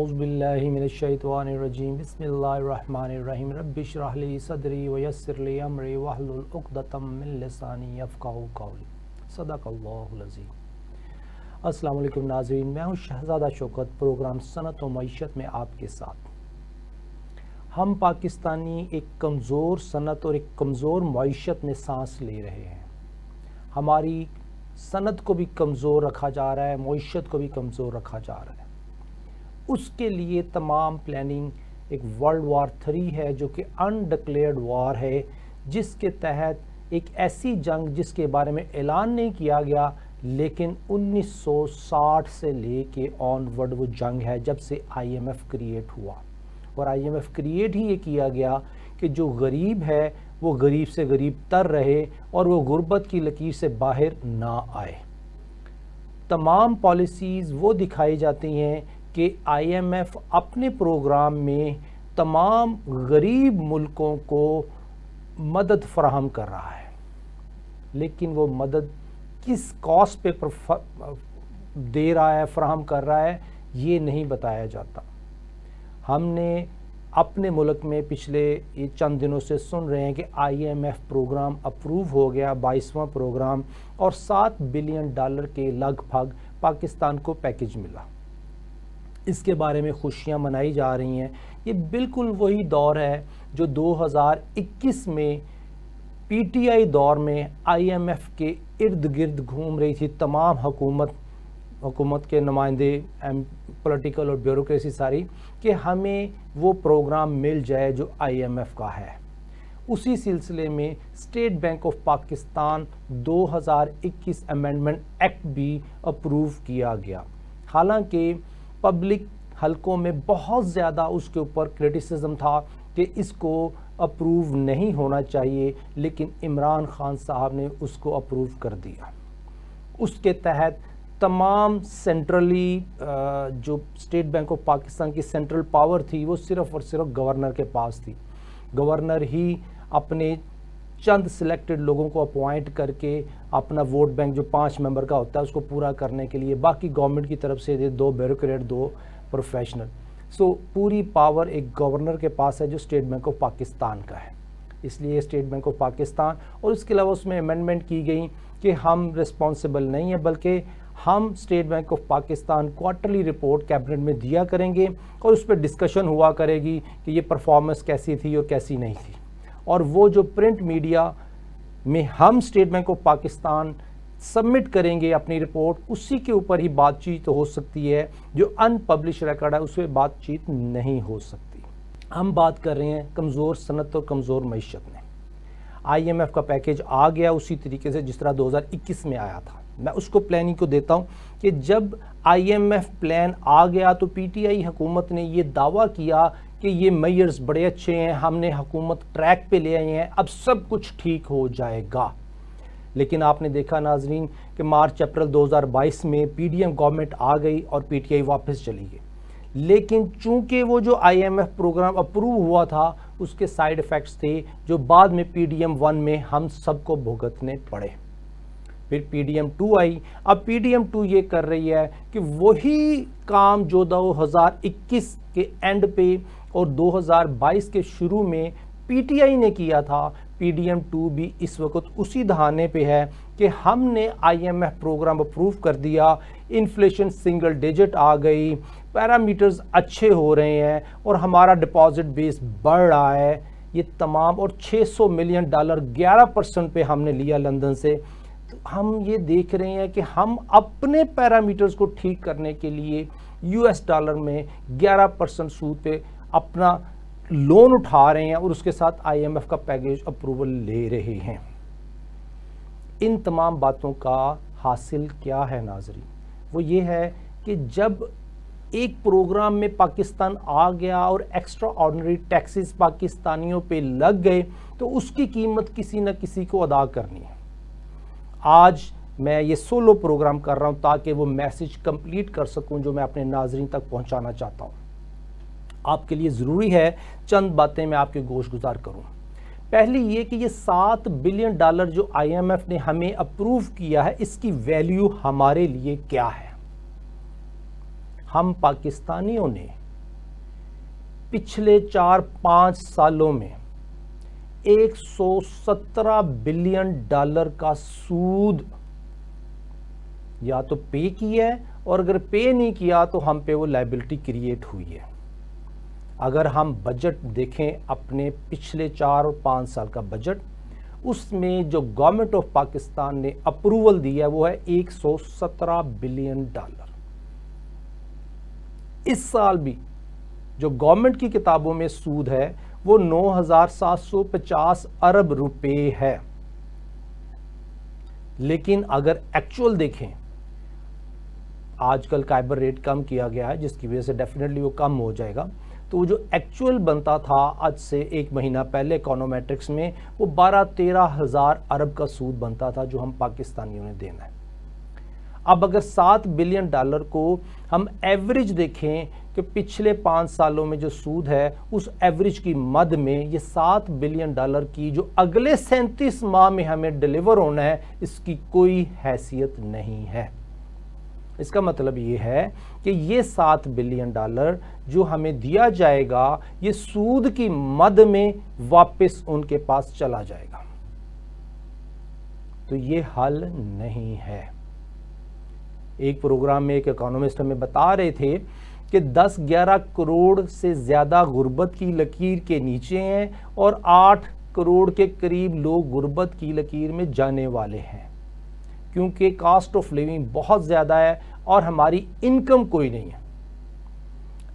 औज़ुबिल्लाहि मिनश्शैतानिर्रजीम बिस्मिल्लाहिर्रहमानिर्रहीम रब्बि इश्रह ली सदरी व यस्सिर ली अमरी वहलुल उक़दतम मिन लिसानी यफ़क़हू क़ौली सदक़ल्लाहुल अज़ीम। अस्सलाम वालेकुम नाज़रीन, मैं हूँ शहज़ादा शौकत। प्रोग्राम सनत व मईशत में आपके साथ। हम पाकिस्तानी एक कमज़ोर सनत और एक कमज़ोर मईशत में सांस ले रहे हैं। हमारी सनत को भी कमज़ोर रखा जा रहा है, मईशत को भी कमज़ोर रखा जा रहा है। उसके लिए तमाम प्लानिंग एक वर्ल्ड वार 3 है, जो कि अनडिक्लेयर्ड वार है, जिसके तहत एक ऐसी जंग जिसके बारे में ऐलान नहीं किया गया, लेकिन 1960 से लेके ऑनवर्ड वो जंग है जब से IMF क्रिएट हुआ। और IMF क्रिएट ही ये किया गया कि जो गरीब है वो गरीब से गरीब तर रहे और वो गुर्बत की लकीर से बाहर ना आए। तमाम पॉलिसीज़ वो दिखाई जाती हैं कि IMF अपने प्रोग्राम में तमाम गरीब मुल्कों को मदद फराहम कर रहा है, लेकिन वो मदद किस कॉस्ट पे दे रहा है, फराहम कर रहा है, ये नहीं बताया जाता। हमने अपने मुल्क में पिछले ये चंद दिनों से सुन रहे हैं कि IMF प्रोग्राम अप्रूव हो गया, 22वां प्रोग्राम, और $7 बिलियन के लगभग पाकिस्तान को पैकेज मिला। इसके बारे में खुशियां मनाई जा रही हैं। ये बिल्कुल वही दौर है जो 2021 में PTI दौर में IMF के इर्द गिर्द घूम रही थी तमाम हुकूमत के नुमाइंदे, पॉलिटिकल और ब्यूरोक्रेसी सारी, कि हमें वो प्रोग्राम मिल जाए जो IMF का है। उसी सिलसिले में state bank of Pakistan 2021 amendment act भी अप्रूव किया गया। हालांकि पब्लिक हलकों में बहुत ज़्यादा उसके ऊपर क्रिटिसिज्म था कि इसको अप्रूव नहीं होना चाहिए, लेकिन इमरान खान साहब ने उसको अप्रूव कर दिया। उसके तहत तमाम सेंट्रली जो स्टेट बैंक ऑफ पाकिस्तान की सेंट्रल पावर थी वो सिर्फ़ और सिर्फ गवर्नर के पास थी। गवर्नर ही अपने चंद सिलेक्टेड लोगों को अपॉइंट करके अपना वोट बैंक जो 5 मेंबर का होता है उसको पूरा करने के लिए, बाकी गवर्नमेंट की तरफ से 2 ब्यूरोक्रेट, 2 प्रोफेशनल। सो पूरी पावर एक गवर्नर के पास है जो स्टेट बैंक ऑफ पाकिस्तान का है। इसलिए स्टेट बैंक ऑफ पाकिस्तान, और इसके अलावा उसमें अमेंडमेंट की गई कि हम रिस्पॉन्सिबल नहीं है, बल्कि हम state bank of Pakistan quarterly report cabinet में दिया करेंगे और उस पर डिस्कशन हुआ करेगी कि ये परफॉर्मेंस कैसी थी और कैसी नहीं थी। और वो जो प्रिंट मीडिया में हम state bank of Pakistan submit करेंगे अपनी रिपोर्ट, उसी के ऊपर ही बातचीत हो सकती है। जो अनपब्लिश रिकॉर्ड है उस पर बातचीत नहीं हो सकती। हम बात कर रहे हैं कमज़ोर सनत और कमज़ोर मईशत में। IMF का पैकेज आ गया उसी तरीके से जिस तरह 2021 में आया था। मैं उसको प्लानिंग को देता हूँ कि जब IMF प्लान आ गया तो PTI हुकूमत ने ये दावा किया कि ये मेयर्स बड़े अच्छे हैं, हमने हुकूमत ट्रैक पे ले आए हैं, अब सब कुछ ठीक हो जाएगा। लेकिन आपने देखा नाजरीन कि मार्च अप्रैल 2022 में PDM गवर्नमेंट आ गई और PTI वापस चली गई। लेकिन चूंकि वो जो IMF प्रोग्राम अप्रूव हुआ था उसके साइड इफ़ेक्ट्स थे जो बाद में PDM 1 में हम सबको भुगतने पड़े। फिर PDM 2 आई। अब PDM 2 ये कर रही है कि वही काम जो 2021 के एंड पे और 2022 के शुरू में PTI ने किया था, PDM 2 भी इस वक्त उसी दहाने पे है कि हमने IMF प्रोग्राम अप्रूव कर दिया, इन्फ्लेशन सिंगल डिजिट आ गई, पैरामीटर्स अच्छे हो रहे हैं और हमारा डिपॉजिट बेस बढ़ रहा है। ये तमाम, और $600 मिलियन 11% पे हमने लिया लंदन से। तो हम ये देख रहे हैं कि हम अपने पैरामीटर्स को ठीक करने के लिए US डॉलर में 11% सूद पे अपना लोन उठा रहे हैं और उसके साथ IMF का पैकेज अप्रूवल ले रहे हैं। इन तमाम बातों का हासिल क्या है नाजरीन? वो ये है कि जब एक प्रोग्राम में पाकिस्तान आ गया और एक्स्ट्रा ऑर्डिनरी टैक्सेस पाकिस्तानियों पे लग गए तो उसकी कीमत किसी न किसी को अदा करनी है। आज मैं ये सोलो प्रोग्राम कर रहा हूँ ताकि वो मैसेज कंप्लीट कर सकूँ जो मैं अपने नाजरीन तक पहुँचाना चाहता हूँ। आपके लिए ज़रूरी है चंद बातें मैं आपके गोश गुजार करूँ। पहली ये कि ये $7 बिलियन जो IMF ने हमें अप्रूव किया है, इसकी वैल्यू हमारे लिए क्या है। हम पाकिस्तानियों ने पिछले 4-5 सालों में 117 बिलियन डॉलर का सूद या तो पे किया है, और अगर पे नहीं किया तो हम पे वो लायबिलिटी क्रिएट हुई है। अगर हम बजट देखें अपने पिछले 4 और 5 साल का बजट, उसमें जो गवर्नमेंट ऑफ पाकिस्तान ने अप्रूवल दिया वो है 117 बिलियन डॉलर। इस साल भी जो गवर्नमेंट की किताबों में सूद है वो 9,750 अरब रुपए है। लेकिन अगर एक्चुअल देखें, आजकल काइबर रेट कम किया गया है जिसकी वजह से डेफिनेटली वो कम हो जाएगा, तो वो जो एक्चुअल बनता था आज से 1 महीना पहले इकोनोमेट्रिक्स में, वो 12-13 हज़ार अरब का सूद बनता था जो हम पाकिस्तानियों ने देना है। अब अगर 7 बिलियन डॉलर को हम एवरेज देखें कि पिछले 5 सालों में जो सूद है, उस एवरेज की मद में ये 7 बिलियन डॉलर की जो अगले 37 माह में हमें डिलीवर होना है, इसकी कोई हैसियत नहीं है। इसका मतलब ये है कि ये 7 बिलियन डॉलर जो हमें दिया जाएगा, ये सूद की मद में वापस उनके पास चला जाएगा। तो ये हल नहीं है। एक प्रोग्राम में एक इकोनॉमिस्ट हमें बता रहे थे कि 10-11 करोड़ से ज़्यादा गुर्बत की लकीर के नीचे हैं और 8 करोड़ के करीब लोग गुर्बत की लकीर में जाने वाले हैं, क्योंकि कास्ट ऑफ लिविंग बहुत ज़्यादा है और हमारी इनकम कोई नहीं है।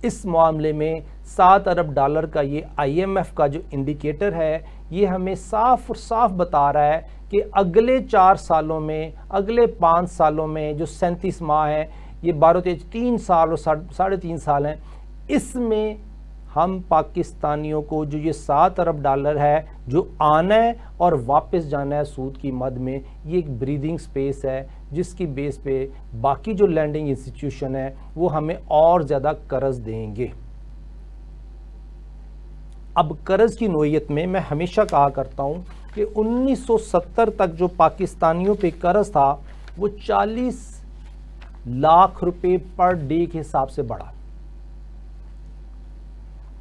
इस मामले में 7 अरब डॉलर का ये IMF का जो इंडिकेटर है, ये हमें साफ और साफ बता रहा है कि अगले 4 सालों में, अगले 5 सालों में जो 37 माह हैं, ये 12-13 3 साल और 3.5 साल हैं, इसमें हम पाकिस्तानियों को जो ये 7 अरब डॉलर है जो आना है और वापस जाना है सूद की मद में, ये एक ब्रीदिंग स्पेस है जिसकी बेस पे बाकी जो लैंडिंग इंस्टीट्यूशन है वो हमें और ज़्यादा कर्ज देंगे। अब कर्ज की नोयत में मैं हमेशा कहा करता हूँ कि 1970 तक जो पाकिस्तानियों पे कर्ज था वो 40 लाख रुपए पर डे के हिसाब से बढ़ा,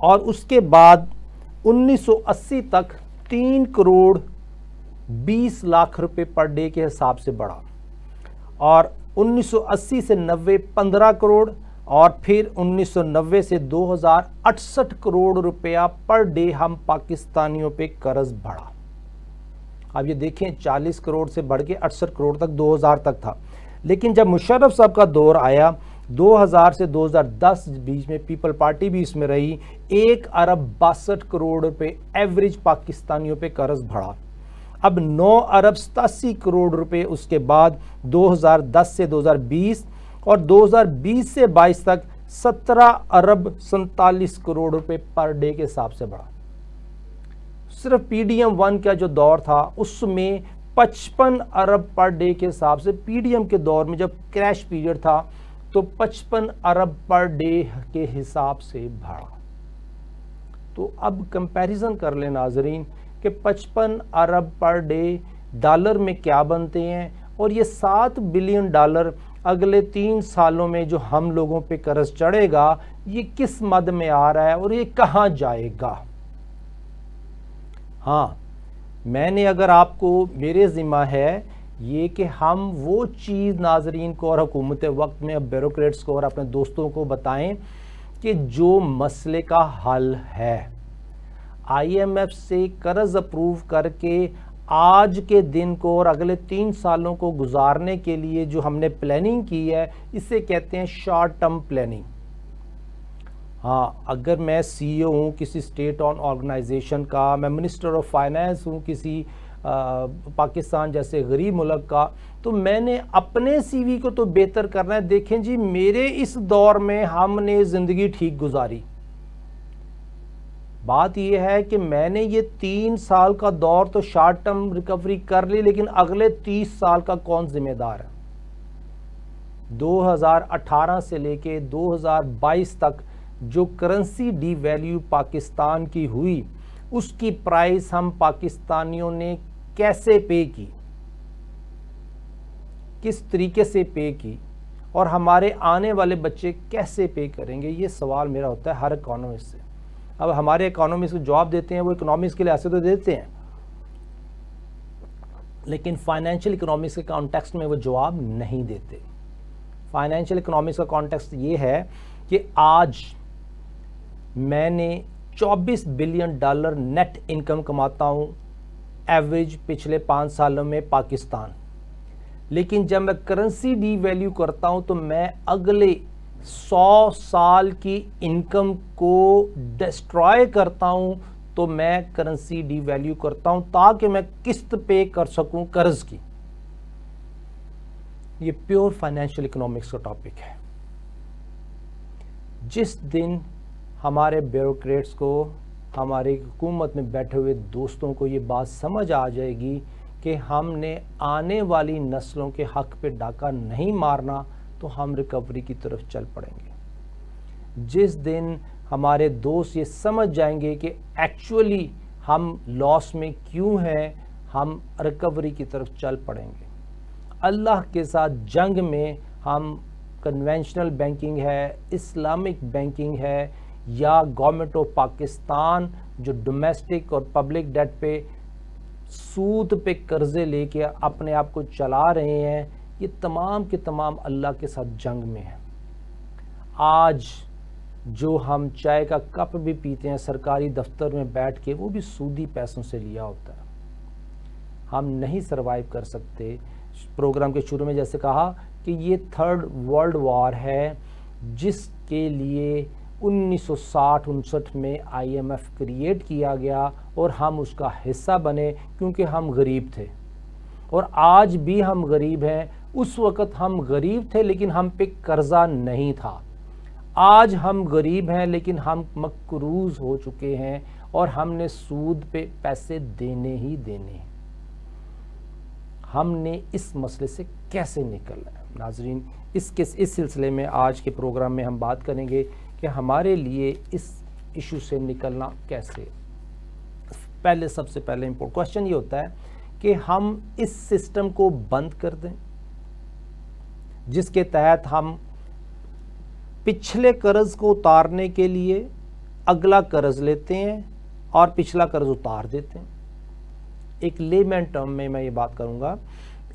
और उसके बाद 1980 तक 3 करोड़ 20 लाख रुपए पर डे के हिसाब से बढ़ा, और 1980 से 90 15 करोड़, और फिर 1990 से 2068 करोड़ रुपया पर डे हम पाकिस्तानियों पे कर्ज बढ़ा। अब ये देखें 40 करोड़ से बढ़ के 68 करोड़ तक 2000 तक था। लेकिन जब मुशर्रफ साहब का दौर आया 2000 से 2010 बीच में, पीपल पार्टी भी इसमें रही, 1 अरब 62 करोड़ रुपए एवरेज पाकिस्तानियों पे कर्ज बढ़ा। अब 9 अरब 87 करोड़ रुपए उसके बाद 2010 से 2020 और 2020 से 22 तक 17 अरब 47 करोड़ रुपए पर डे के हिसाब से बढ़ा। सिर्फ PDM 1 का जो दौर था उसमें 55 अरब पर डे के हिसाब से, PDM के दौर में जब क्रैश पीरियड था तो 55 अरब पर डे के हिसाब से बढ़ा। तो अब कंपैरिजन कर ले नाजरीन कि 55 अरब पर डे डॉलर में क्या बनते हैं, और ये 7 बिलियन डॉलर अगले 3 सालों में जो हम लोगों पे कर्ज चढ़ेगा, ये किस मद में आ रहा है और ये कहाँ जाएगा। हाँ, मैंने अगर आपको, मेरे ज़िम्मा है ये कि हम वो चीज़ नाजरीन को और हुकूमत वक्त में अब ब्यूरोक्रेट्स को और अपने दोस्तों को बताएं कि जो मसले का हल है। IMF से कर्ज अप्रूव करके आज के दिन को और अगले 3 सालों को गुजारने के लिए जो हमने प्लानिंग की है, इसे कहते हैं शॉर्ट टर्म प्लानिंग। हाँ, अगर मैं CEO हूँ किसी स्टेट ऑन ऑर्गेनाइजेशन का, मैं मिनिस्टर ऑफ फाइनेंस हूँ किसी पाकिस्तान जैसे गरीब मुल्क का, तो मैंने अपने CV को तो बेहतर करना है। देखें जी, मेरे इस दौर में हमने ज़िंदगी ठीक गुजारी। बात यह है कि मैंने ये 3 साल का दौर तो शॉर्ट टर्म रिकवरी कर ली, लेकिन अगले 30 साल का कौन जिम्मेदार है। 2018 से लेके 2022 तक जो करेंसी डीवैल्यू पाकिस्तान की हुई, उसकी प्राइस हम पाकिस्तानियों ने कैसे पे की, किस तरीके से पे की, और हमारे आने वाले बच्चे कैसे पे करेंगे, ये सवाल मेरा होता है हर इकोनॉमिस्ट से। अब हमारे इकोनॉमिक्स को जवाब देते हैं, वो इकोनॉमिक्स के लिए ऐसे तो देते हैं, लेकिन फाइनेंशियल इकोनॉमिक्स के कॉन्टेक्स्ट में वो जवाब नहीं देते। फाइनेंशियल इकोनॉमिक्स का कॉन्टेक्स्ट ये है कि आज मैंने 24 बिलियन डॉलर नेट इनकम कमाता हूँ एवरेज पिछले 5 सालों में पाकिस्तान, लेकिन जब मैं करेंसी डीवैल्यू करता हूँ तो मैं अगले 100 साल की इनकम को डिस्ट्रॉय करता हूँ, तो मैं करेंसी डीवैल्यू करता हूँ ताकि मैं किस्त पे कर सकूँ कर्ज की। ये प्योर फाइनेंशियल इकोनॉमिक्स का टॉपिक है। जिस दिन हमारे ब्यूरोक्रेट्स को, हमारी हुकूमत में बैठे हुए दोस्तों को ये बात समझ आ जाएगी कि हमने आने वाली नस्लों के हक पे डाका नहीं मारना, तो हम रिकवरी की तरफ चल पड़ेंगे। जिस दिन हमारे दोस्त ये समझ जाएंगे कि एक्चुअली हम लॉस में क्यों हैं, हम रिकवरी की तरफ चल पड़ेंगे। अल्लाह के साथ जंग में हम कन्वेंशनल बैंकिंग है, इस्लामिक बैंकिंग है, या गवर्नमेंट ऑफ पाकिस्तान जो डोमेस्टिक और पब्लिक डेट पे सूद पे कर्जे लेके अपने आप को चला रहे हैं, ये तमाम के तमाम अल्लाह के साथ जंग में है। आज जो हम चाय का कप भी पीते हैं सरकारी दफ्तर में बैठ के, वो भी सूदी पैसों से लिया होता है। हम नहीं सरवाइव कर सकते। प्रोग्राम के शुरू में जैसे कहा कि ये 3rd वर्ल्ड वॉर है, जिसके लिए 1960-69 में IMF क्रिएट किया गया और हम उसका हिस्सा बने क्योंकि हम गरीब थे, और आज भी हम गरीब हैं। उस वक़्त हम गरीब थे लेकिन हम पे कर्जा नहीं था। आज हम गरीब हैं लेकिन हम मकरूज़ हो चुके हैं और हमने सूद पे पैसे देने ही देने हैं। हमने इस मसले से कैसे निकलना है? नाजरीन, इस सिलसिले में आज के प्रोग्राम में हम बात करेंगे कि हमारे लिए इस इशू से निकलना कैसे। सबसे पहले इम्पोर्टेंट क्वेश्चन ये होता है कि हम इस सिस्टम को बंद कर दें जिसके तहत हम पिछले कर्ज को उतारने के लिए अगला कर्ज लेते हैं और पिछला कर्ज उतार देते हैं। एक लेमैन टर्म में मैं ये बात करूंगा,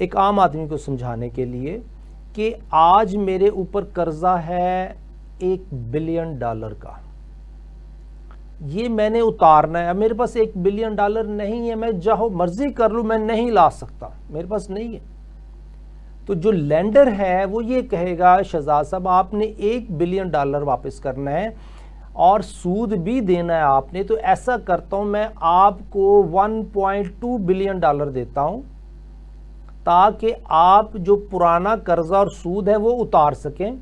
एक आम आदमी को समझाने के लिए, कि आज मेरे ऊपर कर्जा है $1 बिलियन का, ये मैंने उतारना है। अब मेरे पास $1 बिलियन नहीं है, मैं चाहो मर्जी कर लूँ, मैं नहीं ला सकता, मेरे पास नहीं है। तो जो लेंडर है वो ये कहेगा, शहजाद साहब आपने $1 बिलियन वापस करना है और सूद भी देना है आपने, तो ऐसा करता हूं मैं आपको $1.2 बिलियन देता हूं ताकि आप जो पुराना कर्जा और सूद है वो उतार सकें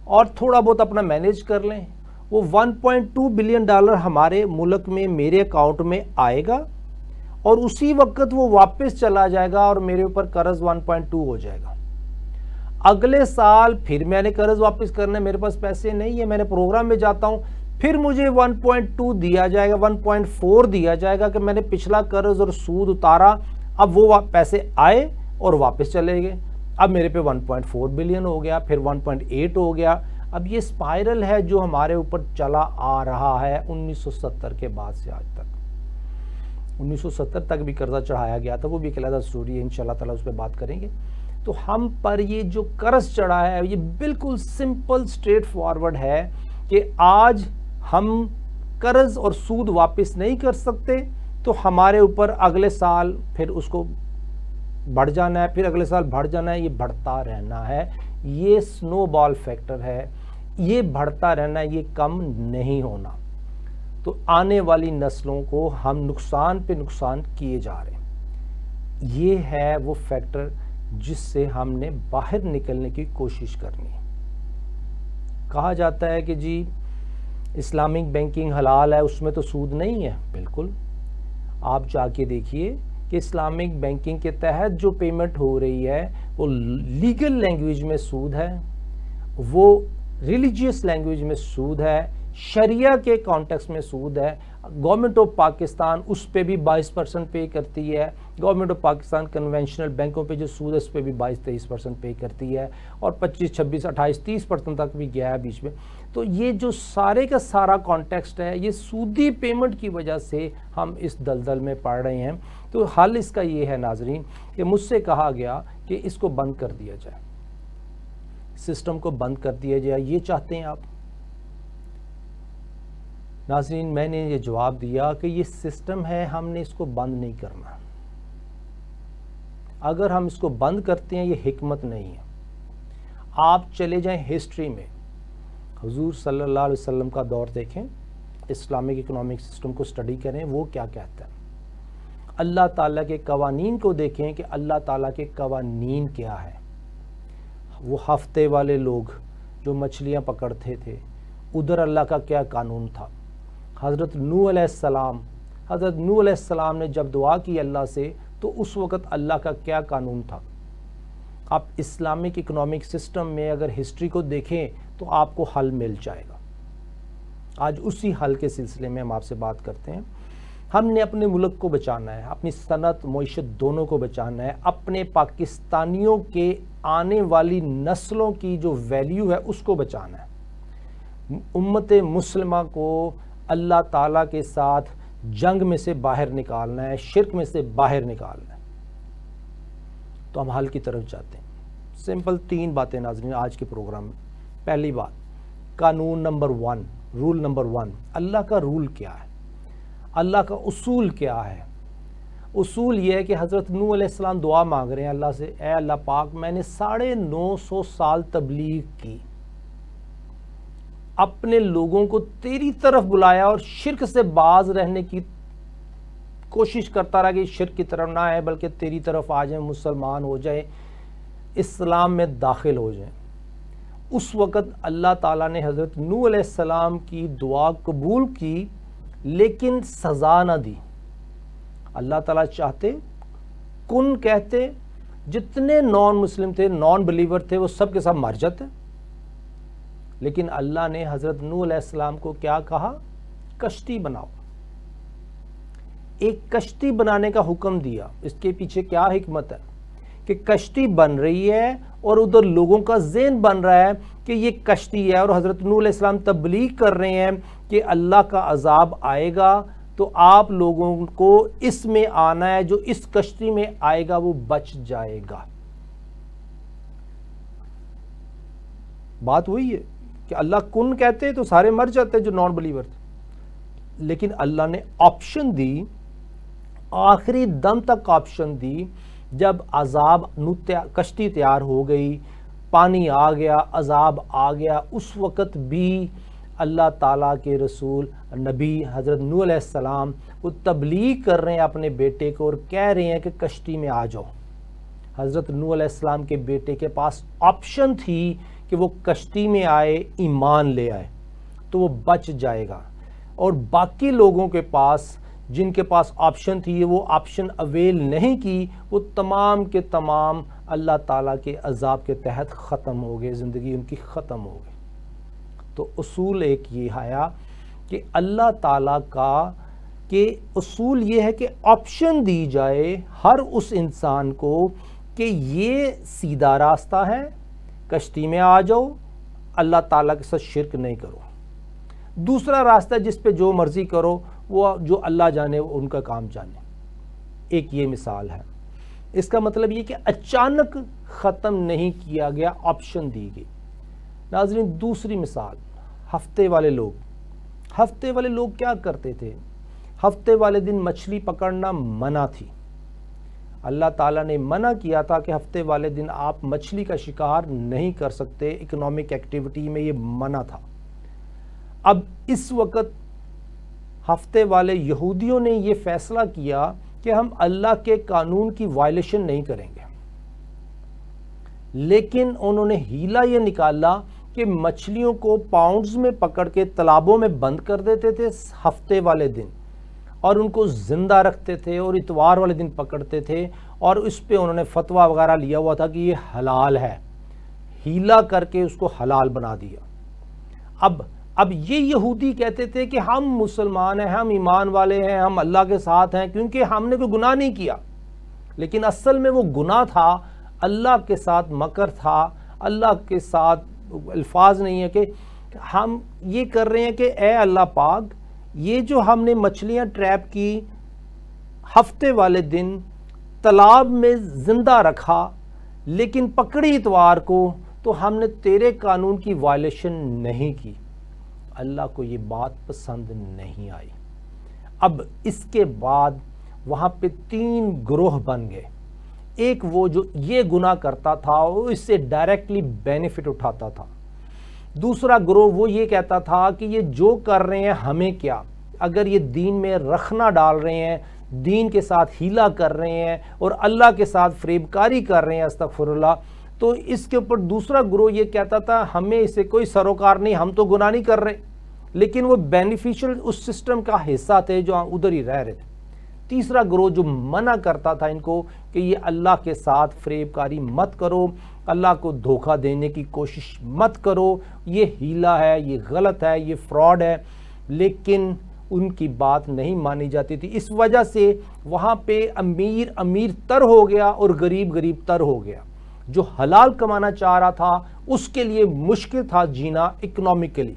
और थोड़ा बहुत अपना मैनेज कर लें। वो $1.2 बिलियन हमारे मुल्क में, मेरे अकाउंट में आएगा और उसी वक्त वो वापस चला जाएगा और मेरे ऊपर कर्ज 1.2 हो जाएगा। अगले साल फिर मैंने कर्ज वापस करना है, मेरे पास पैसे नहीं है, मैंने प्रोग्राम में जाता हूं, फिर मुझे 1.2 दिया जाएगा, 1.4 दिया जाएगा कि मैंने पिछला कर्ज और सूद उतारा। अब वो पैसे आए और वापस चले गए। अब मेरे पे 1.4 बिलियन हो गया, फिर 1.8 हो गया। अब ये स्पाइरल है जो हमारे ऊपर चला आ रहा है 1970 के बाद से आज तक। 1970 तक भी कर्जा चढ़ाया गया था, वो भी एक अलग स्टोरी है, इंशाल्लाह ताला उस पर बात करेंगे। तो हम पर ये जो कर्ज चढ़ा है ये बिल्कुल सिंपल स्ट्रेट फॉरवर्ड है कि आज हम कर्ज और सूद वापस नहीं कर सकते, तो हमारे ऊपर अगले साल फिर उसको बढ़ जाना है, फिर अगले साल बढ़ जाना है, ये बढ़ता रहना है। ये स्नोबॉल फैक्टर है, ये बढ़ता रहना है, ये कम नहीं होना। तो आने वाली नस्लों को हम नुकसान पे नुकसान किए जा रहे हैं। ये है वो फैक्टर जिससे हमने बाहर निकलने की कोशिश करनी है। कहा जाता है कि जी इस्लामिक बैंकिंग हलाल है, उसमें तो सूद नहीं है। बिल्कुल, आप जाके देखिए कि इस्लामिक बैंकिंग के तहत जो पेमेंट हो रही है वो लीगल लैंग्वेज में सूद है, वो रिलीजियस लैंग्वेज में सूद है, शरिया के कॉन्टेक्स्ट में सूद है। गवर्नमेंट ऑफ पाकिस्तान उस पे भी 22% पे करती है। गवर्नमेंट ऑफ पाकिस्तान कन्वेंशनल बैंकों पे जो सूद है उस पे भी 22-23% पे करती है, और 25, 26, 28, 30% तक भी गया है बीच में। तो ये जो सारे का सारा कॉन्टेक्स्ट है, ये सूदी पेमेंट की वजह से हम इस दलदल में पड़ रहे हैं। तो हल इसका ये है नाजरीन कि मुझसे कहा गया कि इसको बंद कर दिया जाए, सिस्टम को बंद कर दिया जाए। ये चाहते हैं आप नाजरीन? मैंने ये जवाब दिया कि ये सिस्टम है, हमने इसको बंद नहीं करना। अगर हम इसको बंद करते हैं ये हिकमत नहीं है। आप चले जाएं हिस्ट्री में, हुजूर सल्लल्लाहु अलैहि वसल्लम का दौर देखें, इस्लामिक इकोनॉमिक सिस्टम को स्टडी करें, वो क्या कहता है। अल्लाह ताला के कवानीन को देखें कि अल्लाह ताला के कवानीन क्या है। वो हफ्ते वाले लोग जो मछलियाँ पकड़ते थे, उधर अल्लाह का क्या कानून था। हज़रत नूह अलैहिस्सलाम ने जब दुआ की अल्लाह से, तो उस वक़्त अल्लाह का क्या कानून था। आप इस्लामिक इकोनॉमिक सिस्टम में अगर हिस्ट्री को देखें तो आपको हल मिल जाएगा। आज उसी हल के सिलसिले में हम आपसे बात करते हैं। हमने अपने मुल्क को बचाना है, अपनी सनत मईशत दोनों को बचाना है, अपने पाकिस्तानियों के आने वाली नस्लों की जो वैल्यू है उसको बचाना है। उम्मत मुस्लिमा को अल्लाह ताला के साथ जंग में से बाहर निकालना है, शिर्क में से बाहर निकालना है। तो हम हल की तरफ जाते हैं। सिंपल 3 बातें नाज़रीन आज के प्रोग्राम में। पहली बात, कानून नंबर 1, रूल नंबर 1, अल्लाह का रूल क्या है, अल्लाह का उसूल क्या है। उसूल ये है कि हज़रत नूह अलैहिस्सलाम दुआ मांग रहे हैं अल्लाह से, ए अल्लाह पाक, मैंने 950 साल तबलीग की, अपने लोगों को तेरी तरफ बुलाया और शिर्क से बाज रहने की कोशिश करता रहा कि शिर्क की तरफ ना आए बल्कि तेरी तरफ आ जाए, मुसलमान हो जाए, इस्लाम में दाखिल हो जाए। उस वक़्त अल्लाह ताला ने हज़रत नूह अलैहिस्सलाम की दुआ कबूल की, लेकिन सज़ा ना दी। अल्लाह ताला चाहते, कुन कहते, जितने नॉन मुस्लिम थे, नॉन बिलीवर थे, वो सब के सब मर जाते। लेकिन अल्लाह ने हज़रत नूह अलैहिस्सलाम को क्या कहा, कश्ती बनाओ। एक कश्ती बनाने का हुक्म दिया। इसके पीछे क्या हिकमत है कि कश्ती बन रही है और उधर लोगों का ज़हन बन रहा है कि ये कश्ती है, और हज़रत नूह अलैहिस्सलाम तबलीग कर रहे हैं कि अल्लाह का अजाब आएगा, तो आप लोगों को इसमें आना है, जो इस कश्ती में आएगा वो बच जाएगा। बात वही है कि अल्लाह कुन कहते तो सारे मर जाते जो नॉन बिलीवर थे, लेकिन अल्लाह ने ऑप्शन दी, आखिरी दम तक ऑप्शन दी। जब अजाब कश्ती तैयार हो गई, पानी आ गया, अजाब आ गया, उस वक़्त भी अल्लाह ताला के रसूल नबी हज़रत नूह अलैहिस्सलाम वो तबलीग कर रहे हैं अपने बेटे को और कह रहे हैं कि कश्ती में आ जाओ। हज़रत नूह अलैहिस्सलाम के बेटे के पास ऑप्शन थी कि वो कश्ती में आए, ईमान ले आए, तो वो बच जाएगा। और बाकी लोगों के पास, जिनके पास ऑप्शन थी, वो ऑप्शन अवेल नहीं की, वो तमाम के तमाम अल्लाह ताला के अजाब के तहत ख़त्म हो गए, ज़िंदगी उनकी ख़त्म हो गई। तो उसूल एक ये आया कि अल्लाह ताला का के उसूल ये है कि ऑप्शन दी जाए हर उस इंसान को कि ये सीधा रास्ता है, कश्ती में आ जाओ, अल्लाह ताला के साथ शिर्क नहीं करो। दूसरा रास्ता जिस पे जो मर्ज़ी करो, वो जो अल्लाह जाने वो उनका काम जाने। एक ये मिसाल है। इसका मतलब ये कि अचानक ख़त्म नहीं किया गया, ऑप्शन दी गई। नाज़रीन दूसरी मिसाल, हफ्ते वाले लोग। हफ्ते वाले लोग क्या करते थे? हफ्ते वाले दिन मछली पकड़ना मना थी। अल्लाह ताला ने मना किया था कि हफ्ते वाले दिन आप मछली का शिकार नहीं कर सकते, इकोनॉमिक एक्टिविटी में ये मना था। अब इस वक्त हफ्ते वाले यहूदियों ने ये फैसला किया कि हम अल्लाह के कानून की वायलेशन नहीं करेंगे, लेकिन उन्होंने हीला ये निकाला कि मछलियों को पाउंड्स में पकड़ के तालाबों में बंद कर देते थे हफ्ते वाले दिन, और उनको ज़िंदा रखते थे और इतवार वाले दिन पकड़ते थे, और इस पे उन्होंने फतवा वगैरह लिया हुआ था कि ये हलाल है। हीला करके उसको हलाल बना दिया। अब अब ये यहूदी कहते थे कि हम मुसलमान हैं, हम ईमान वाले हैं, हम अल्लाह के साथ हैं क्योंकि हमने कोई गुनाह नहीं किया, लेकिन असल में वो गुनाह था, अल्लाह के साथ मकर था, अल्लाह के साथ अल्फाज नहीं है कि हम ये कर रहे हैं कि ए अल्लाह पाक, ये जो हमने मछलियां ट्रैप की हफ्ते वाले दिन तालाब में जिंदा रखा लेकिन पकड़ी इतवार को, तो हमने तेरे कानून की वायलेशन नहीं की। अल्लाह को ये बात पसंद नहीं आई। अब इसके बाद वहाँ पे 3 ग्रोह बन गए। एक वो जो ये गुनाह करता था, वो इससे डायरेक्टली बेनिफिट उठाता था। दूसरा ग्रोह वो ये कहता था कि ये जो कर रहे हैं हमें क्या, अगर ये दीन में रखना डाल रहे हैं, दीन के साथ हीला कर रहे हैं और अल्लाह के साथ फरेबकारी कर रहे हैं, अस्तगफुरुल्लाह, तो इसके ऊपर दूसरा ग्रोह ये कहता था हमें इससे कोई सरोकार नहीं, हम तो गुनाह नहीं कर रहे, लेकिन वो बेनिफिशियल उस सिस्टम का हिस्सा थे जो उधर ही रह रहे थे। तीसरा ग्रोह जो मना करता था इनको कि ये अल्लाह के साथ फरेबकारी मत करो, अल्लाह को धोखा देने की कोशिश मत करो, ये हीला है, ये गलत है, ये फ्रॉड है, लेकिन उनकी बात नहीं मानी जाती थी। इस वजह से वहाँ पे अमीर अमीर तर हो गया और गरीब गरीब तर हो गया। जो हलाल कमाना चाह रहा था उसके लिए मुश्किल था जीना इकोनॉमिकली,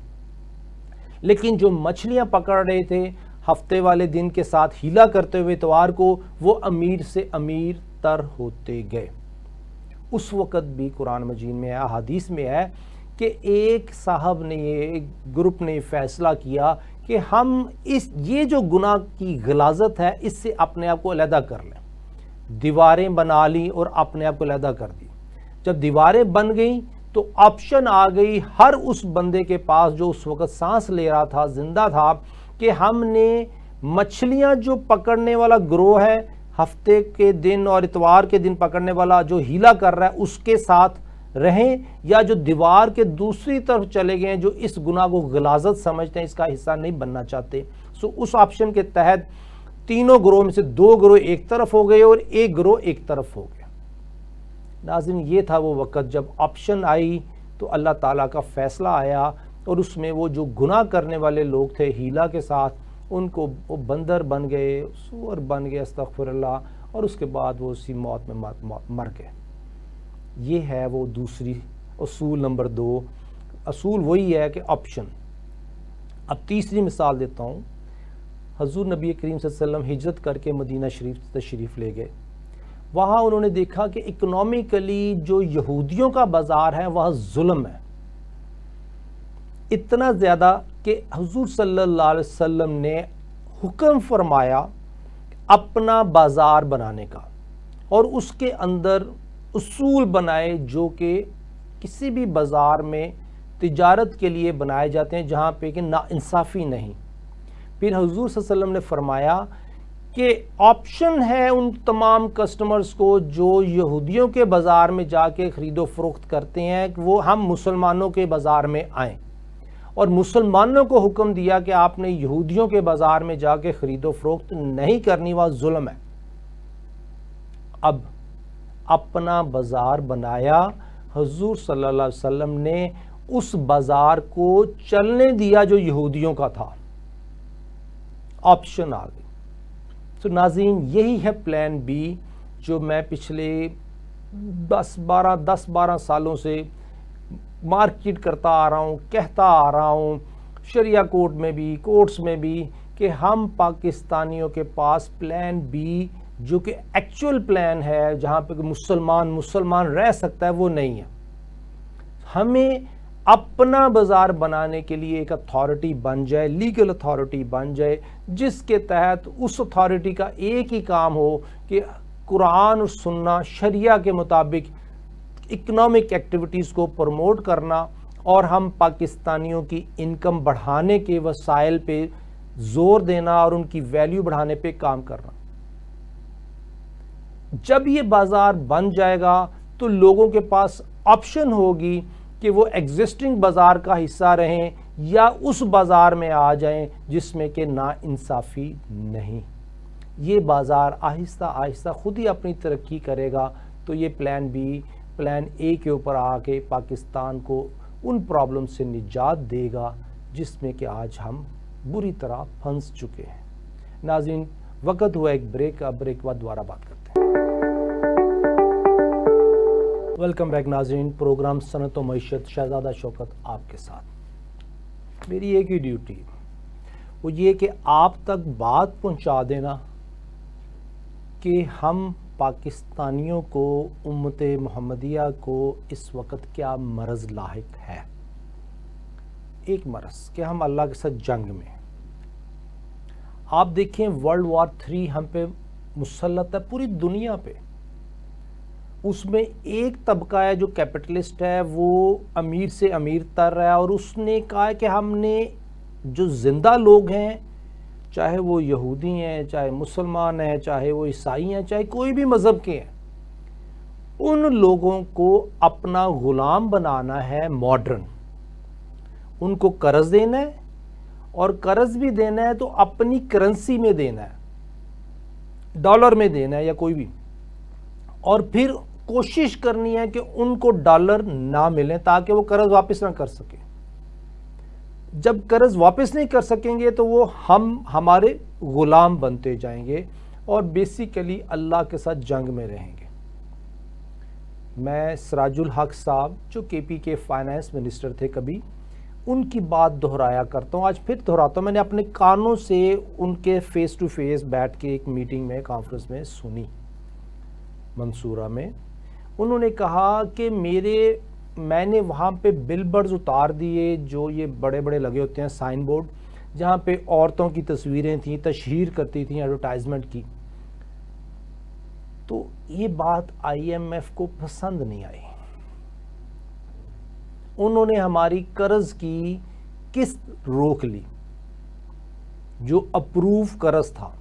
लेकिन जो मछलियाँ पकड़ रहे थे हफ्ते वाले दिन के साथ हीला करते हुए इतवार को, वो अमीर से अमीर तर होते गए। उस वक़्त भी कुरान मजीद में है, हदीस में है कि एक साहब ने, एक ग्रुप ने फैसला किया कि हम ये जो गुनाह की गलाजत है इससे अपने आप को अलहदा कर लें। दीवारें बना ली और अपने आप को अलहदा कर दी। जब दीवारें बन गई तो ऑप्शन आ गई हर उस बंदे के पास जो उस वक़्त सांस ले रहा था, जिंदा था, कि हमने मछलियां जो पकड़ने वाला ग्रोह है, हफ्ते के दिन और इतवार के दिन पकड़ने वाला जो हीला कर रहा है, उसके साथ रहें, या जो दीवार के दूसरी तरफ चले गए हैं, जो इस गुनाह को गलाजत समझते हैं, इसका हिस्सा नहीं बनना चाहते। सो उस ऑप्शन के तहत तीनों ग्रोह में से 2 ग्रोह एक तरफ हो गए और 1 ग्रोह एक तरफ हो गया। नाज़रीन, ये था वो वक़्त जब ऑप्शन आई तो अल्लाह ताला का फ़ैसला आया और उसमें वो जो गुनाह करने वाले लोग थे हीला के साथ, उनको वो बंदर बन गए, सूअर बन गए, अस्तग़फिरुल्लाह, और उसके बाद वो उसी मौत में मर गए। ये है वो दूसरी असूल नंबर 2। असूल वही है कि ऑप्शन। अब तीसरी मिसाल देता हूँ। हज़ूर नबी करीम सल्लल्लाहु अलैहि वसल्लम हिजरत करके मदीना शरीफ तशरीफ़ ले गए। वहाँ उन्होंने देखा कि इकोनॉमिकली जो यहूदियों का बाज़ार है वहाँ जुल्म है, इतना ज़्यादा कि हुज़ूर सल्लल्लाहु अलैहि वसल्लम ने हुक्म फरमाया अपना बाज़ार बनाने का, और उसके अंदर उसूल बनाए जो कि किसी भी बाज़ार में तिजारत के लिए बनाए जाते हैं जहाँ पे कि नाइंसाफ़ी नहीं। फिर हुज़ूर सल्लल्लाहु अलैहि वसल्लम ने फरमाया कि ऑप्शन है उन तमाम कस्टमर्स को जो यहूदियों के बाज़ार में जाके ख़रीदो फरोख्त करते हैं कि वो हम मुसलमानों के बाज़ार में आएँ, और मुसलमानों को हुक्म दिया कि आपने यहूदियों के बाज़ार में जाके ख़रीदो फरोख्त नहीं करनी, वह जुल्म है। अब अपना बाज़ार बनाया हुज़ूर सल्लल्लाहु अलैहि वसल्लम ने, उस बाज़ार को चलने दिया जो यहूदियों का था। ऑप्शन आ गई। तो नाज़रीन, यही है प्लान बी जो मैं पिछले 10-12 सालों से मार्केट करता आ रहा हूँ, कहता आ रहा हूँ, शरिया कोर्ट में भी, कोर्ट्स में भी, कि हम पाकिस्तानियों के पास प्लान बी जो कि एक्चुअल प्लान है जहाँ पे मुसलमान रह सकता है, वो नहीं है। हमें अपना बाज़ार बनाने के लिए एक अथॉरिटी बन जाए, लीगल अथॉरिटी बन जाए, जिसके तहत उस अथॉरिटी का एक ही काम हो कि कुरान और सुन्ना शरिया के मुताबिक इकोनॉमिक एक्टिविटीज़ को प्रमोट करना और हम पाकिस्तानियों की इनकम बढ़ाने के वसाइल पे ज़ोर देना और उनकी वैल्यू बढ़ाने पे काम करना। जब ये बाज़ार बन जाएगा तो लोगों के पास ऑप्शन होगी कि वो एग्जिस्टिंग बाज़ार का हिस्सा रहें या उस बाज़ार में आ जाएं जिसमें कि नाइंसाफ़ी नहीं। ये बाज़ार आहिस्ता आहिस्ता खुद ही अपनी तरक्की करेगा। तो ये प्लान बी प्लान ए के ऊपर आके पाकिस्तान को उन प्रॉब्लम से निजात देगा जिसमें कि आज हम बुरी तरह फंस चुके हैं। नाज़रीन, वक्त हुआ एक ब्रेक का, ब्रेक बाद दोबारा बात करते हैं। वेलकम बैक नाज़रीन, प्रोग्राम सनत व मईशत, शहजादा शौकत आपके साथ। मेरी एक ही ड्यूटी वो ये कि आप तक बात पहुंचा देना कि हम पाकिस्तानियों को, उम्मत मोहम्मदिया को इस वक्त क्या मरज़ लाहिक है। एक मरज़ कि हम अल्लाह के साथ जंग में। आप देखें वर्ल्ड वार 3 हम पे मुसल्लत है पूरी दुनिया पे। उसमें एक तबका है जो कैपिटलिस्ट है, वो अमीर से अमीर तर रहा है और उसने कहा है कि हमने जो ज़िंदा लोग हैं, चाहे वो यहूदी हैं, चाहे मुसलमान हैं, चाहे वो ईसाई हैं, चाहे कोई भी मज़हब के हैं, उन लोगों को अपना ग़ुलाम बनाना है मॉडर्न। उनको कर्ज़ देना है और कर्ज़ भी देना है तो अपनी करेंसी में देना है, डॉलर में देना है या कोई भी, और फिर कोशिश करनी है कि उनको डॉलर ना मिलें ताकि वो कर्ज़ वापस ना कर सके। जब कर्ज़ वापस नहीं कर सकेंगे तो वो हमारे ग़ुलाम बनते जाएंगे और बेसिकली अल्लाह के साथ जंग में रहेंगे। मैं सिराजुल हक साहब जो केपी के फाइनेंस मिनिस्टर थे, कभी उनकी बात दोहराया करता हूँ, आज फिर दोहराता हूँ। मैंने अपने कानों से उनके फेस टू फेस बैठ के एक मीटिंग में, कॉन्फ्रेंस में सुनी मंसूरा में। उन्होंने कहा कि मैंने वहाँ पे बिलबोर्ड्स उतार दिए, जो ये बड़े बड़े लगे होते हैं साइन बोर्ड, जहाँ पे औरतों की तस्वीरें थी, तशहीर करती थी एडवर्टाइजमेंट की। तो ये बात IMF को पसंद नहीं आई। उन्होंने हमारी कर्ज की किस्त रोक ली, जो अप्रूव कर्ज था।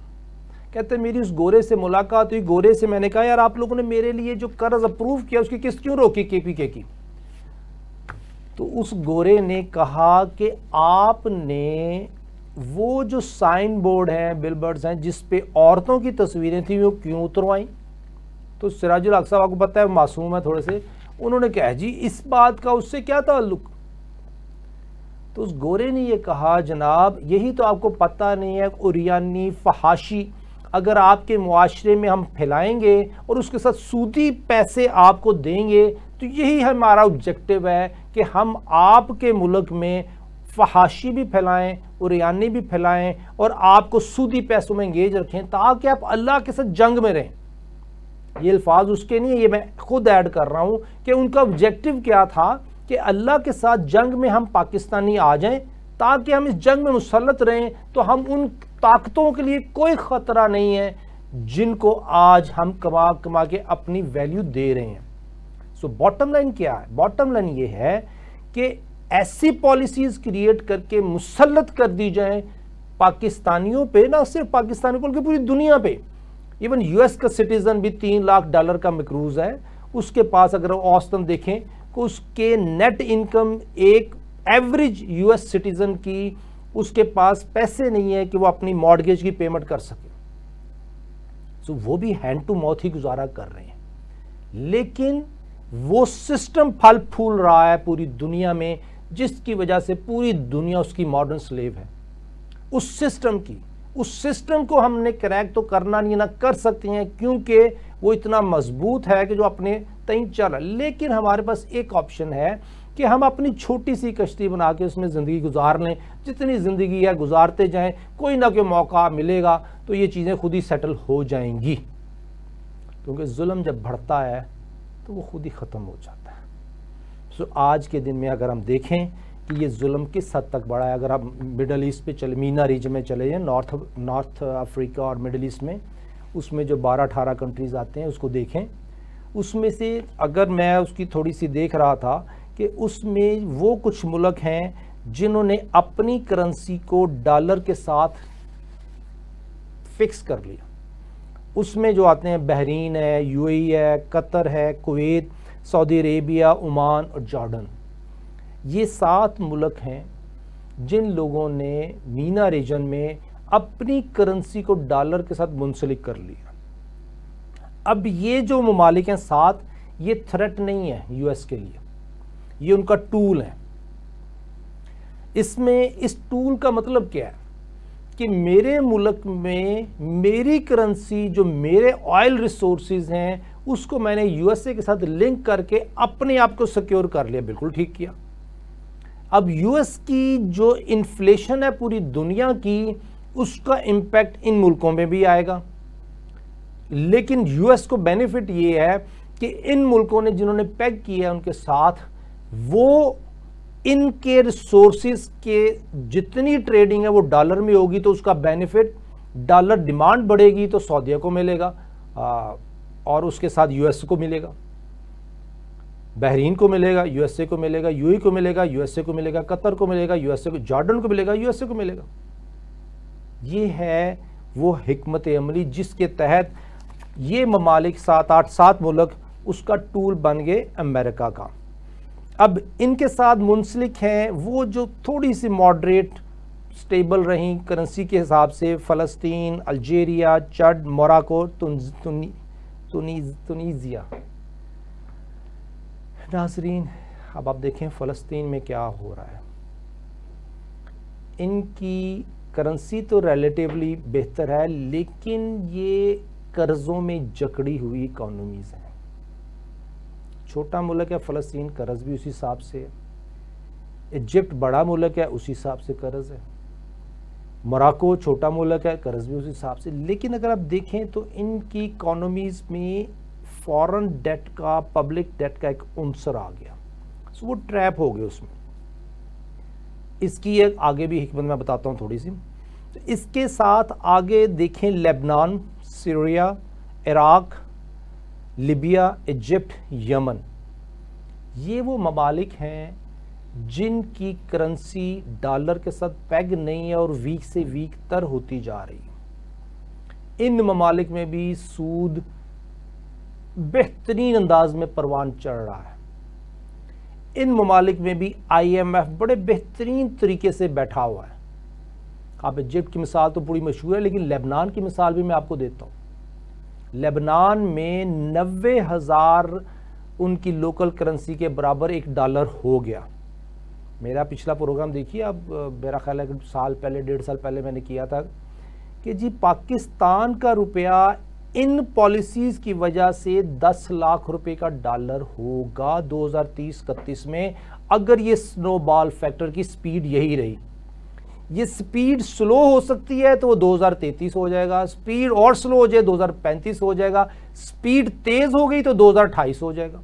कहते मेरी उस गोरे से मुलाकात हुई, गोरे से मैंने कहा यार आप लोगों ने मेरे लिए जो कर्ज अप्रूव किया उसकी किस्त क्यों रोकी KPK की। तो उस गोरे ने कहा कि आपने वो जो साइन बोर्ड हैं, बिलबोर्ड्स हैं, जिस पे औरतों की तस्वीरें थी, वो क्यों उतरवाई। तो सिराजुल हक साहब, आपको पता है मासूम है थोड़े से, उन्होंने कहा जी इस बात का उससे क्या ताल्लुक। तो उस गोरे ने ये कहा जनाब यही तो आपको पता नहीं है, उरियानी फहाशी अगर आपके मुआशरे में हम फैलाएंगे और उसके साथ सूदी पैसे आपको देंगे, तो यही हमारा ऑब्जेक्टिव है कि हम आपके मुल्क में फहाशी भी फैलाएं, उरियानी भी फैलाएं और आपको सूदी पैसों में एंगेज रखें ताकि आप अल्लाह के साथ जंग में रहें। ये अल्फाज उसके नहीं है, ये मैं खुद ऐड कर रहा हूं कि उनका ऑब्जेक्टिव क्या था कि अल्लाह के साथ जंग में हम पाकिस्तानी आ जाएं ताकि हम इस जंग में मुसल्लत रहें, तो हम उन ताकतों के लिए कोई ख़तरा नहीं है जिनको आज हम कमा कमा के अपनी वैल्यू दे रहे हैं। सो बॉटम लाइन क्या है? बॉटम लाइन ये है कि ऐसी पॉलिसीज़ क्रिएट करके मुसल्लत कर दी जाए पाकिस्तानियों पे, ना सिर्फ पाकिस्तानियों बल्कि पूरी दुनिया पे। इवन US का सिटीज़न भी $3 लाख का मकरूज़ है, उसके पास अगर औसतन देखें तो उसके नेट इनकम एक एवरेज US सिटीज़न की, उसके पास पैसे नहीं है कि वो अपनी मॉर्गेज की पेमेंट कर सके। सो वो भी हैंड टू माउथ ही गुजारा कर रहे हैं, लेकिन वो सिस्टम फल फूल रहा है पूरी दुनिया में, जिसकी वजह से पूरी दुनिया उसकी मॉडर्न स्लेव है। उस सिस्टम को हमने क्रैक तो करना नहीं, ना कर सकते हैं, क्योंकि वो इतना मजबूत है कि जो अपने तय चल रहा है। लेकिन हमारे पास एक ऑप्शन है कि हम अपनी छोटी सी कश्ती बना के उसमें ज़िंदगी गुजार लें, जितनी ज़िंदगी है गुजारते जाएं, कोई ना कोई मौका मिलेगा तो ये चीज़ें खुद ही सेटल हो जाएंगी। क्योंकि जुल्म जब बढ़ता है तो वो खुद ही ख़त्म हो जाता है। सो आज के दिन में अगर हम देखें कि ये जुल्म किस हद तक बढ़ा है, अगर आप मिडल ईस्ट पे चले, मीना रीजन में चले जाएँ, नॉर्थ अफ्रीका और मिडल ईस्ट में, उसमें जो 12-18 कंट्रीज़ आते हैं उसको देखें। उसमें से अगर मैं उसकी थोड़ी सी देख रहा था कि उसमें वो कुछ मुल्क हैं जिन्होंने अपनी करेंसी को डॉलर के साथ फिक्स कर लिया। उसमें जो आते हैं बहरीन है, UAE है, कतर है, कुवैत, सऊदी अरेबिया, ओमान और जॉर्डन। ये 7 मुल्क हैं जिन लोगों ने मीना रीजन में अपनी करेंसी को डॉलर के साथ मुंसलिक कर लिया। अब ये जो ममालिक हैं 7, ये थ्रेट नहीं है US के लिए, ये उनका टूल है। इसमें इस टूल का मतलब क्या है कि मेरे मुल्क में मेरी करेंसी जो मेरे ऑयल रिसोर्सेज हैं उसको मैंने यूएसए के साथ लिंक करके अपने आप को सिक्योर कर लिया। बिल्कुल ठीक किया। अब यूएस की जो इन्फ्लेशन है पूरी दुनिया की, उसका इम्पैक्ट इन मुल्कों में भी आएगा, लेकिन यूएस को बेनिफिट ये है कि इन मुल्कों ने जिन्होंने पैग किया है उनके साथ, वो इनके रिसोर्सेज के जितनी ट्रेडिंग है वो डॉलर में होगी, तो उसका बेनिफिट डॉलर डिमांड बढ़ेगी तो सऊदीया को मिलेगा और उसके साथ यूएस को मिलेगा, बहरीन को मिलेगा, यूएसए को मिलेगा, यूएई को मिलेगा, यूएसए को मिलेगा, कतर को मिलेगा, यूएसए को, जॉर्डन को मिलेगा, यूएसए को मिलेगा। ये है वो हिकमत अमली जिसके तहत ये ममालिक 7 मुल्क उसका टूल बन गए अमेरिका का। अब इनके साथ मुंसलिक हैं वो जो थोड़ी सी मॉडरेट स्टेबल रही करेंसी के हिसाब से, फ़लस्तीन, अल्जीरिया, चड, मोरक्को, तुनीजिया। नाज़रीन, अब आप देखें फ़लस्तीन में क्या हो रहा है। इनकी करेंसी तो रिलेटिवली बेहतर है, लेकिन ये कर्ज़ों में जकड़ी हुई इकॉनमीज़ हैं। छोटा मुल्क है फ़लस्तीन, कर्ज़ भी उसी हिसाब से है। इजिप्ट बड़ा मुल्क है, उसी हिसाब से कर्ज़ है। मोरक्को छोटा मुल्क है, कर्ज़ भी उसी हिसाब से। लेकिन अगर आप देखें तो इनकी इकॉनमीज़ में फॉरेन डेट का, पब्लिक डेट का एक उनसर आ गया, सो वो ट्रैप हो गए उसमें। इसकी एक आगे भी हिकमत मैं बताता हूँ थोड़ी सी। तो इसके साथ आगे देखें Lebanon, Syria, Iraq, Libya, Egypt, Yemen, ये वो ममालिक हैं जिनकी करेंसी डॉलर के साथ पैग नहीं है और वीक से वीक तर होती जा रही है। इन ममालिक में भी सूद बेहतरीन अंदाज में परवान चढ़ रहा है। इन ममालिक में भी IMF बड़े बेहतरीन तरीके से बैठा हुआ है। आप इजिप्ट की मिसाल तो पूरी मशहूर है, लेकिन लेबनान की मिसाल भी मैं आपको देता हूँ। लेबनान में 90,000 उनकी लोकल करेंसी के बराबर एक डॉलर हो गया। मेरा पिछला प्रोग्राम देखिए आप, मेरा ख्याल है कि साल पहले, 1.5 साल पहले मैंने किया था कि जी पाकिस्तान का रुपया इन पॉलिसीज़ की वजह से 10 लाख रुपए का डॉलर होगा 2030-31 में, अगर ये स्नोबॉल फैक्टर की स्पीड यही रही। ये स्पीड स्लो हो सकती है तो वो 2033 हो जाएगा, स्पीड और स्लो हो जाए 2035 हो जाएगा, स्पीड तेज हो गई तो 2028 हो जाएगा।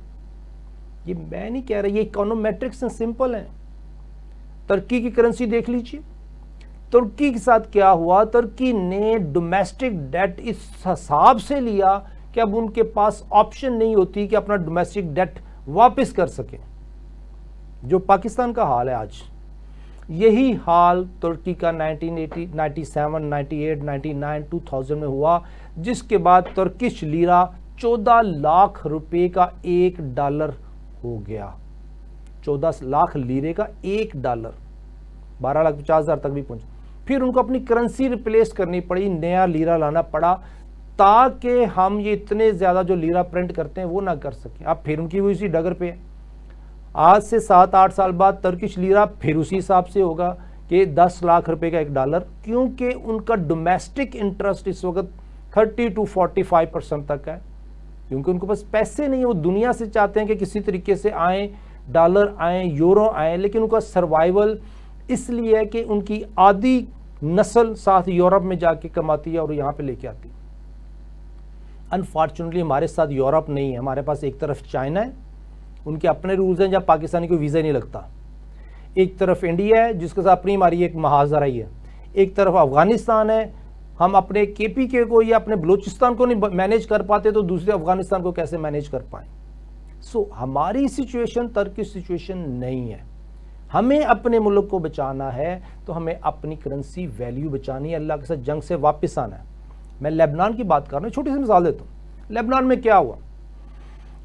ये मैं नहीं कह रहा, ये इकोनोमेट्रिक्स सिंपल है। तुर्की की करेंसी देख लीजिए, तुर्की के साथ क्या हुआ। तुर्की ने डोमेस्टिक डेट इस हिसाब से लिया कि अब उनके पास ऑप्शन नहीं होती कि अपना डोमेस्टिक डेट वापस कर सके, जो पाकिस्तान का हाल है आज। यही हाल तुर्की का 1980, 97, 98, 99, 2000 में हुआ, जिसके बाद तुर्किश लीरा 14 लाख रुपए का एक डॉलर हो गया। 14 लाख लीरे का एक डॉलर 12,50,000 तक भी पहुंचा। फिर उनको अपनी करेंसी रिप्लेस करनी पड़ी, नया लीरा लाना पड़ा, ताकि हम ये इतने ज़्यादा जो लीरा प्रिंट करते हैं वो ना कर सकें। अब फिर उनकी उसी डगर पे है। आज से 7-8 साल बाद तुर्किश लीरा फिर उसी हिसाब से होगा कि 10 लाख रुपए का एक डॉलर, क्योंकि उनका डोमेस्टिक इंटरेस्ट इस वक्त 30 to 45% तक है, क्योंकि उनके पास पैसे नहीं है। वो दुनिया से चाहते हैं कि किसी तरीके से आए, डॉलर आए, यूरो आए, लेकिन उनका सर्वाइवल इसलिए है कि उनकी आधी नस्ल साथ यूरोप में जाके कमाती है और यहाँ पे लेके आती है। अनफॉर्चुनेटली हमारे साथ यूरोप नहीं है, हमारे पास एक तरफ चाइना है, उनके अपने रूल्स हैं, जहाँ पाकिस्तानी को वीज़ा नहीं लगता। एक तरफ इंडिया है जिसके साथ अपनी हमारी एक महाजरा ही है। एक तरफ अफगानिस्तान है, हम अपने KPK को या अपने बलूचिस्तान को नहीं मैनेज कर पाते तो दूसरे अफगानिस्तान को कैसे मैनेज कर पाएँ। सो हमारी सिचुएशन टर्किश सिचुएशन नहीं है। हमें अपने मुल्क को बचाना है तो हमें अपनी करेंसी वैल्यू बचानी है, अल्लाह के साथ जंग से वापस आना है। मैं लेबनान की बात कर रहा हूँ, छोटी सी मिसाल देता हूँ। लेबनान में क्या हुआ,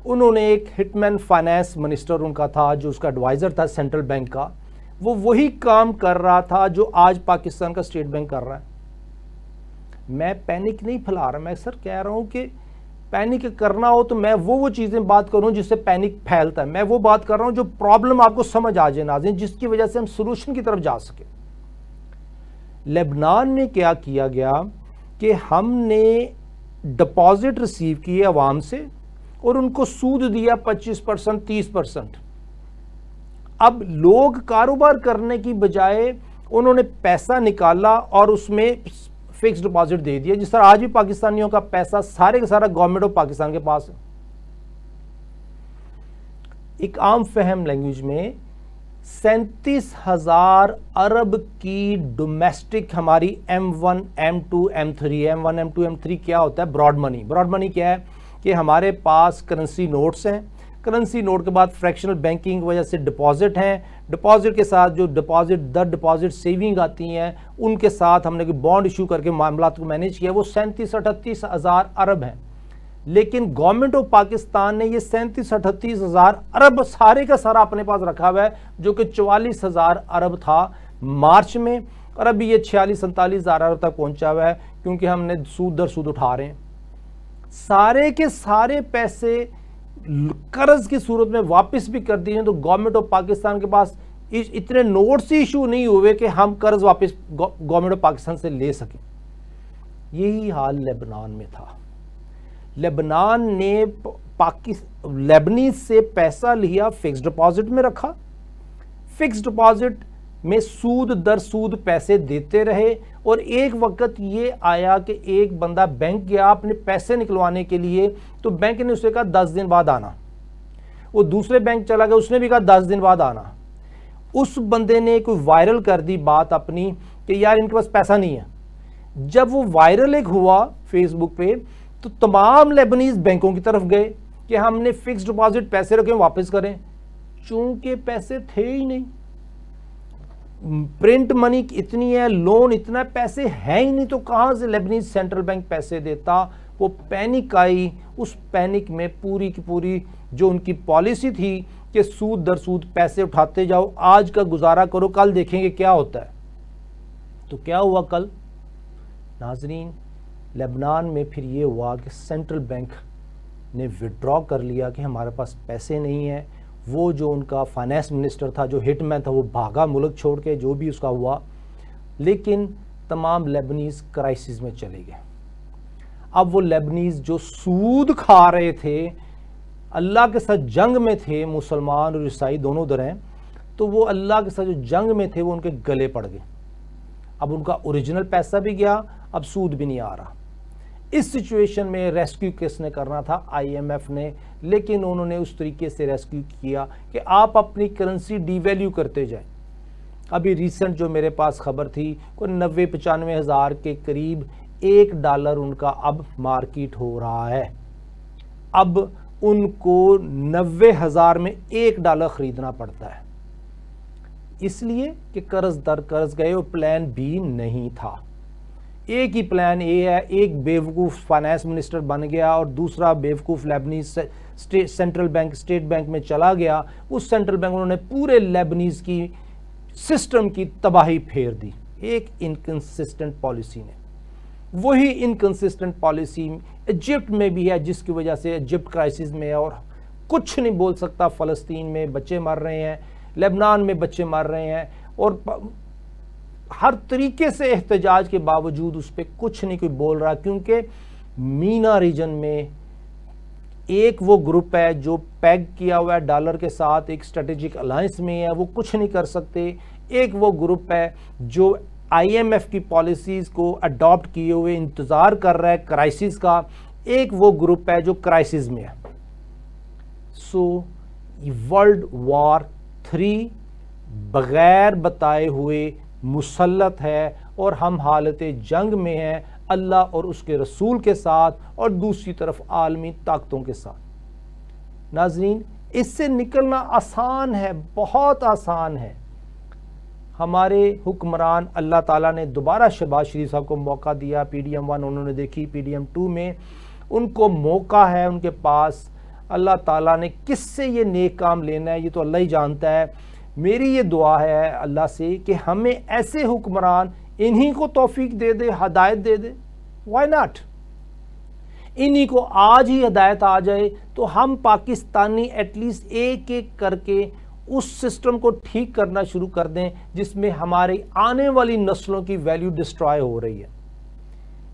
उन्होंने एक हिटमैन फाइनेंस मिनिस्टर उनका था जो उसका एडवाइज़र था सेंट्रल बैंक का, वो वही काम कर रहा था जो आज पाकिस्तान का स्टेट बैंक कर रहा है। मैं पैनिक नहीं फैला रहा, मैं सर कह रहा हूँ कि पैनिक करना हो तो मैं वो चीज़ें बात करूं जिससे पैनिक फैलता है। मैं वो बात कर रहा हूं जो प्रॉब्लम आपको समझ आ जाए नाज़रीन, जिसकी वजह से हम सोल्यूशन की तरफ जा सके। लेबनान में क्या किया गया कि हमने डिपॉजिट रिसीव किए अवाम से और उनको सूद दिया 25%, 30%। अब लोग कारोबार करने की बजाय उन्होंने पैसा निकाला और उसमें फिक्स डिपॉजिट दे दिया। जिस तरह आज भी पाकिस्तानियों का पैसा सारे का सारा गवर्नमेंट ऑफ पाकिस्तान के पास है। एक आम फहम लैंग्वेज में 37,000 अरब की डोमेस्टिक हमारी M1, M2, M3, M1, M2, M3 क्या होता है? Broad money. ब्रॉड मनी क्या है कि हमारे पास करेंसी नोट्स हैं, करेंसी नोट के बाद फ्रैक्शनल बैंकिंग की वजह से डिपॉजिट हैं, डिपॉजिट के साथ जो डिपॉजिट दर डिपॉजिट सेविंग आती हैं उनके साथ हमने कोई बॉन्ड इशू करके मामला को मैनेज किया, वो 37-38,000 अरब हैं। लेकिन गवर्नमेंट ऑफ पाकिस्तान ने ये 37-38,000 अरब सारे का सारा अपने पास रखा हुआ है, जो कि 44,000 अरब था मार्च में, और अभी ये 46-47,000 अरब तक पहुंचा हुआ है, क्योंकि हमने सूद दर सूद उठा रहे हैं। सारे के सारे पैसे कर्ज की सूरत में वापस भी कर दिए हैं, तो गवर्नमेंट ऑफ पाकिस्तान के पास इतने नोट्स ही इशू नहीं हुए कि हम कर्ज वापस गवर्नमेंट ऑफ पाकिस्तान से ले सकें। यही हाल लेबनान में था। लेबनान ने लेबनीज से पैसा लिया, फिक्स डिपॉजिट में रखा, फिक्स डिपॉजिट में सूद दर सूद पैसे देते रहे, और एक वक्त ये आया कि एक बंदा बैंक गया अपने पैसे निकलवाने के लिए, तो बैंक ने उसे कहा 10 दिन बाद आना। वो दूसरे बैंक चला गया, उसने भी कहा 10 दिन बाद आना। उस बंदे ने कोई वायरल कर दी बात अपनी कि यार इनके पास पैसा नहीं है। जब वो वायरल एक हुआ फेसबुक पे, तो तमाम लेबनीज बैंकों की तरफ गए कि हमने फिक्स डिपॉजिट पैसे रखे वापस करें, चूंकि पैसे थे ही नहीं। प्रिंट मनी इतनी है, लोन इतना, पैसे हैं ही नहीं, तो कहां से लेबनीज सेंट्रल बैंक पैसे देता। वो पैनिक आई। उस पैनिक में पूरी की पूरी जो उनकी पॉलिसी थी कि सूद दर सूद पैसे उठाते जाओ, आज का गुजारा करो, कल देखेंगे क्या होता है। तो क्या हुआ कल नाजरीन? लेबनान में फिर ये हुआ कि सेंट्रल बैंक ने विड्रॉ कर लिया कि हमारे पास पैसे नहीं है। वो जो उनका फाइनेंस मिनिस्टर था, जो हिटमैन था, वो भागा मुल्क छोड़ के, जो भी उसका हुआ। लेकिन तमाम लेबनीज क्राइसिस में चले गए। अब वो लेबनीज जो सूद खा रहे थे, अल्लाह के साथ जंग में थे, मुसलमान और ईसाई दोनों उधर हैं, तो वो अल्लाह के साथ जो जंग में थे वो उनके गले पड़ गए। अब उनका ओरिजिनल पैसा भी गया, अब सूद भी नहीं आ रहा। इस सिचुएशन में रेस्क्यू किसने करना था? IMF ने। लेकिन उन्होंने उस तरीके से रेस्क्यू किया कि आप अपनी करेंसी डीवैल्यू करते जाएं। अभी रिसेंट जो मेरे पास खबर थी, कोई 90-95 हज़ार के करीब $1 उनका अब मार्केट हो रहा है। अब उनको 90,000 में $1 खरीदना पड़ता है, इसलिए कि कर्ज दर कर्ज गए और प्लान बी नहीं था। एक ही प्लान ए है। एक बेवकूफ़ फाइनेंस मिनिस्टर बन गया और दूसरा बेवकूफ़ Lebanese central bank, state bank में चला गया। उस सेंट्रल बैंक उन्होंने पूरे लेबनीज की सिस्टम की तबाही फेर दी एक इनकंसिस्टेंट पॉलिसी ने। वही इनकंसिस्टेंट पॉलिसी इजिप्ट में भी है, जिसकी वजह से इजिप्ट क्राइसिस में है और कुछ नहीं बोल सकता। फ़लस्तीन में बच्चे मर रहे हैं, लेबनान में बच्चे मर रहे हैं, और हर तरीके से एहतजाज के बावजूद उस पर कुछ नहीं कोई बोल रहा, क्योंकि मीना रीजन में एक वो ग्रुप है जो पैग किया हुआ है डॉलर के साथ, एक स्ट्रेटेजिक अलायंस में है, वो कुछ नहीं कर सकते। एक वो ग्रुप है जो IMF की पॉलिसीज़ को अडॉप्ट किए हुए इंतज़ार कर रहा है क्राइसिस का। एक वो ग्रुप है जो क्राइसिस में है। सो वर्ल्ड वॉर 3 बगैर बताए हुए मुसल्लत है और हम हालत जंग में हैं अल्लाह और उसके रसूल के साथ, और दूसरी तरफ आलमी ताकतों के साथ। नाजरीन, इससे निकलना आसान है, बहुत आसान है। हमारे हुक्मरान, अल्लाह ताला ने दोबारा शहबाज शरीफ साहब को मौका दिया। PDM 1 उन्होंने देखी, PDM 2 में उनको मौका है उनके पास। अल्लाह ताला ने किससे ये नेक काम लेना है ये तो अल्लाह ही जानता है। मेरी ये दुआ है अल्लाह से कि हमें ऐसे हुक्मरान, इन्हीं को तौफीक दे दे, हदायत दे दे। Why not? इन्हीं को आज ही हिदायत आ जाए तो हम पाकिस्तानी एटलीस्ट एक एक करके उस सिस्टम को ठीक करना शुरू कर दें जिसमें हमारी आने वाली नस्लों की वैल्यू डिस्ट्रॉय हो रही है।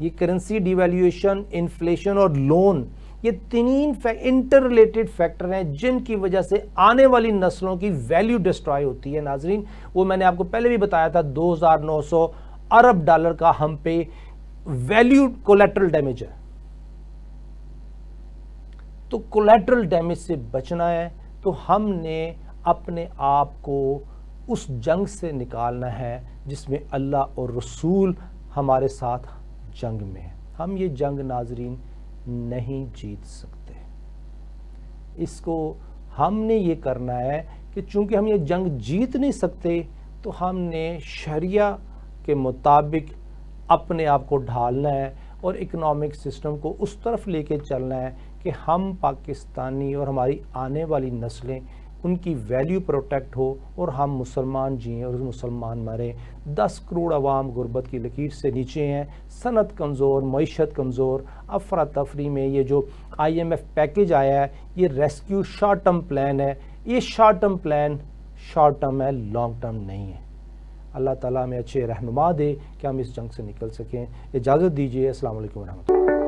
ये करेंसी डिवैल्यूएशन, इन्फ्लेशन और लोन, ये तीन इंटर रिलेटेड फैक्टर हैं जिनकी वजह से आने वाली नस्लों की वैल्यू डिस्ट्रॉय होती है। नाजरीन, वो मैंने आपको पहले भी बताया था, 2900 अरब डॉलर का हम पे वैल्यू कोलैटरल डैमेज है। तो कोलैटरल डैमेज से बचना है तो हमने अपने आप को उस जंग से निकालना है जिसमें अल्लाह और रसूल हमारे साथ जंग में है। हम ये जंग नाजरीन नहीं जीत सकते। इसको हमने ये करना है कि चूंकि हम ये जंग जीत नहीं सकते तो हमने शरिया के मुताबिक अपने आप को ढालना है और इकोनॉमिक सिस्टम को उस तरफ लेके चलना है कि हम पाकिस्तानी और हमारी आने वाली नस्लें, उनकी वैल्यू प्रोटेक्ट हो और हम मुसलमान जिएँ और मुसलमान मरें। 10 करोड़ अवाम गुर्बत की लकीर से नीचे हैं, सनत कमज़ोर, मईशत कमज़ोर, अफरा तफरी में ये जो IMF पैकेज आया है ये रेस्क्यू शॉर्ट टर्म प्लान है। ये short term plan short term है, लॉन्ग टर्म नहीं है। अल्लाह ताला हमें अच्छे रहनुमा दे कि हम इस जंग से निकल सकें। इजाज़त दीजिए। अस्सलाम वालेकुम रहमतुल्लाह।